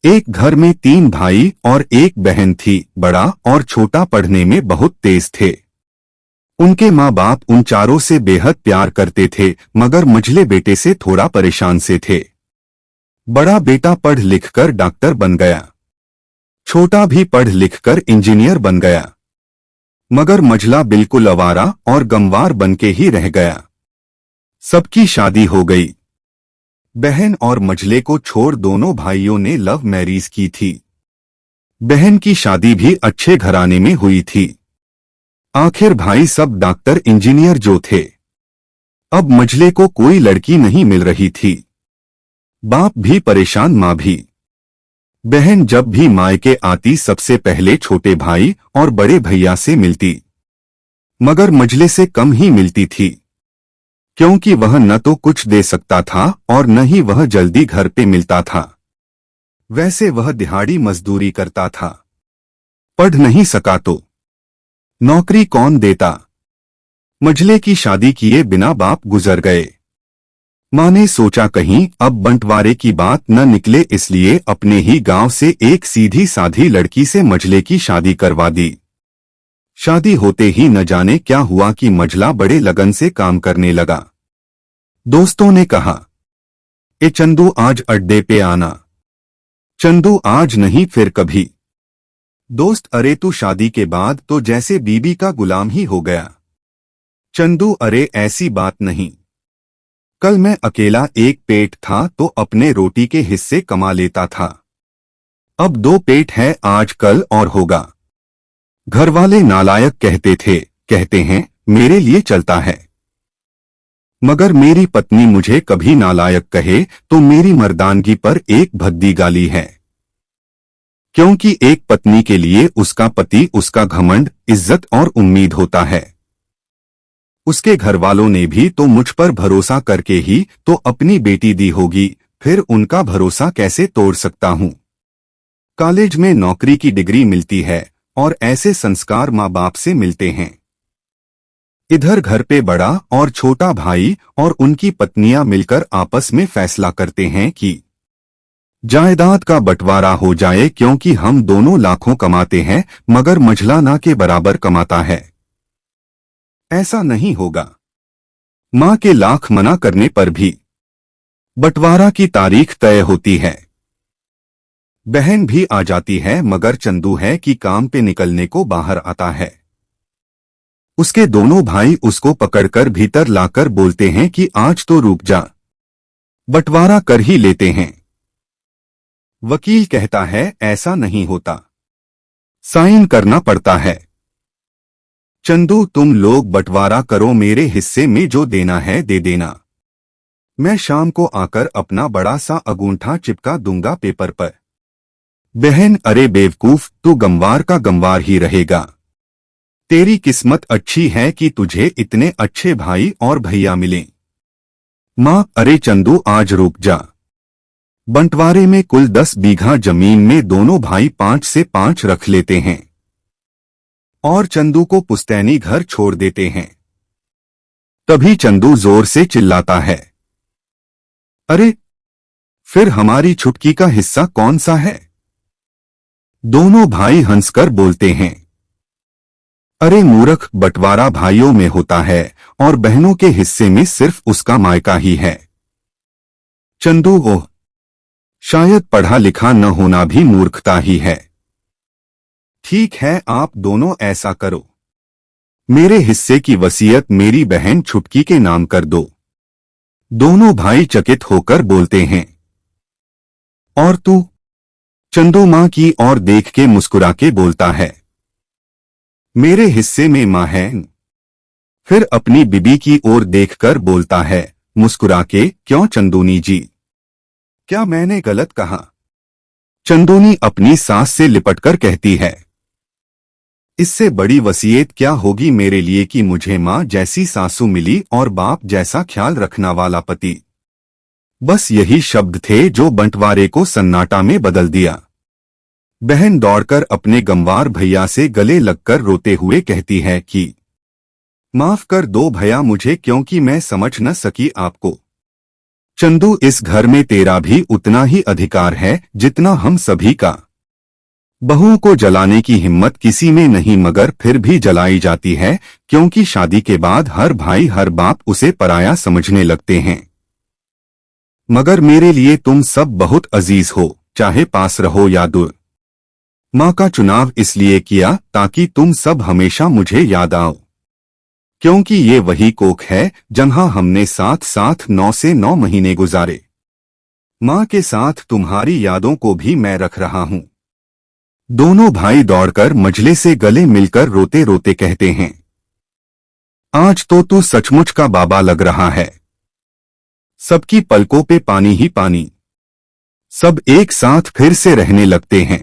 एक घर में तीन भाई और एक बहन थी। बड़ा और छोटा पढ़ने में बहुत तेज थे। उनके माँ बाप उन चारों से बेहद प्यार करते थे, मगर मझले बेटे से थोड़ा परेशान से थे। बड़ा बेटा पढ़ लिखकर डॉक्टर बन गया, छोटा भी पढ़ लिखकर इंजीनियर बन गया, मगर मझला बिल्कुल आवारा और गंवार बन के ही रह गया। सबकी शादी हो गई। बहन और मझले को छोड़ दोनों भाइयों ने लव मैरिज की थी। बहन की शादी भी अच्छे घराने में हुई थी। आखिर भाई सब डॉक्टर इंजीनियर जो थे। अब मझले को कोई लड़की नहीं मिल रही थी। बाप भी परेशान, माँ भी। बहन जब भी मायके आती सबसे पहले छोटे भाई और बड़े भैया से मिलती, मगर मझले से कम ही मिलती थी, क्योंकि वह न तो कुछ दे सकता था और न ही वह जल्दी घर पे मिलता था। वैसे वह दिहाड़ी मजदूरी करता था। पढ़ नहीं सका तो नौकरी कौन देता। मझले की शादी किए बिना बाप गुजर गए। माँ ने सोचा कहीं अब बंटवारे की बात न निकले, इसलिए अपने ही गांव से एक सीधी साधी लड़की से मझले की शादी करवा दी। शादी होते ही न जाने क्या हुआ कि मझला बड़े लगन से काम करने लगा। दोस्तों ने कहा, ए चंदू आज अड्डे पे आना। चंदू आज नहीं फिर कभी। दोस्त, अरे तू शादी के बाद तो जैसे बीबी का गुलाम ही हो गया। चंदू, अरे ऐसी बात नहीं। कल मैं अकेला एक पेट था तो अपने रोटी के हिस्से कमा लेता था। अब दो पेट है, आज कल और होगा। घरवाले नालायक कहते थे, कहते हैं मेरे लिए चलता है, मगर मेरी पत्नी मुझे कभी नालायक कहे तो मेरी मर्दानगी पर एक भद्दी गाली है। क्योंकि एक पत्नी के लिए उसका पति उसका घमंड, इज्जत और उम्मीद होता है। उसके घरवालों ने भी तो मुझ पर भरोसा करके ही तो अपनी बेटी दी होगी, फिर उनका भरोसा कैसे तोड़ सकता हूँ। कॉलेज में नौकरी की डिग्री मिलती है और ऐसे संस्कार माँ बाप से मिलते हैं। इधर घर पे बड़ा और छोटा भाई और उनकी पत्नियां मिलकर आपस में फैसला करते हैं कि जायदाद का बंटवारा हो जाए, क्योंकि हम दोनों लाखों कमाते हैं मगर मझला ना के बराबर कमाता है। ऐसा नहीं होगा। मां के लाख मना करने पर भी बंटवारा की तारीख तय होती है। बहन भी आ जाती है, मगर चंदू है कि काम पे निकलने को बाहर आता है। उसके दोनों भाई उसको पकड़कर भीतर लाकर बोलते हैं कि आज तो रुक जा, बंटवारा कर ही लेते हैं। वकील कहता है ऐसा नहीं होता, साइन करना पड़ता है। चंदू, तुम लोग बंटवारा करो, मेरे हिस्से में जो देना है दे देना। मैं शाम को आकर अपना बड़ा सा अंगूठा चिपका दूंगा पेपर पर। बहन, अरे बेवकूफ, तू गंवार का गंवार ही रहेगा। तेरी किस्मत अच्छी है कि तुझे इतने अच्छे भाई और भैया मिले। माँ, अरे चंदू आज रुक जा। बंटवारे में कुल 10 बीघा जमीन में दोनों भाई 5 से 5 रख लेते हैं और चंदू को पुश्तैनी घर छोड़ देते हैं। तभी चंदू जोर से चिल्लाता है, अरे फिर हमारी छुटकी का हिस्सा कौन सा है। दोनों भाई हंसकर बोलते हैं, अरे मूर्ख, बंटवारा भाइयों में होता है और बहनों के हिस्से में सिर्फ उसका मायका ही है। चंदू, ओह, शायद पढ़ा लिखा न होना भी मूर्खता ही है। ठीक है, आप दोनों ऐसा करो, मेरे हिस्से की वसीयत मेरी बहन छुटकी के नाम कर दो। दोनों भाई चकित होकर बोलते हैं, और तू? चंदू मां की ओर देख के मुस्कुरा के बोलता है, मेरे हिस्से में मां है। फिर अपनी बीबी की ओर देखकर बोलता है मुस्कुरा के, क्यों चंदूनी जी, क्या मैंने गलत कहा। चंदूनी अपनी सास से लिपटकर कहती है, इससे बड़ी वसीयत क्या होगी मेरे लिए कि मुझे मां जैसी सासू मिली और बाप जैसा ख्याल रखना वाला पति। बस यही शब्द थे जो बंटवारे को सन्नाटा में बदल दिया। बहन दौड़कर अपने गंवार भैया से गले लगकर रोते हुए कहती है कि माफ कर दो भैया मुझे, क्योंकि मैं समझ न सकी आपको। चंदू, इस घर में तेरा भी उतना ही अधिकार है जितना हम सभी का। बहुओं को जलाने की हिम्मत किसी में नहीं, मगर फिर भी जलाई जाती है, क्योंकि शादी के बाद हर भाई हर बाप उसे पराया समझने लगते हैं। मगर मेरे लिए तुम सब बहुत अजीज हो, चाहे पास रहो या दूर। माँ का चुनाव इसलिए किया ताकि तुम सब हमेशा मुझे याद आओ, क्योंकि ये वही कोख है जहां हमने साथ साथ 9 से 9 महीने गुजारे। माँ के साथ तुम्हारी यादों को भी मैं रख रहा हूँ। दोनों भाई दौड़कर मजले से गले मिलकर रोते रोते कहते हैं, आज तो तू सचमुच का बाबा लग रहा है। सबकी पलकों पे पानी ही पानी। सब एक साथ फिर से रहने लगते हैं।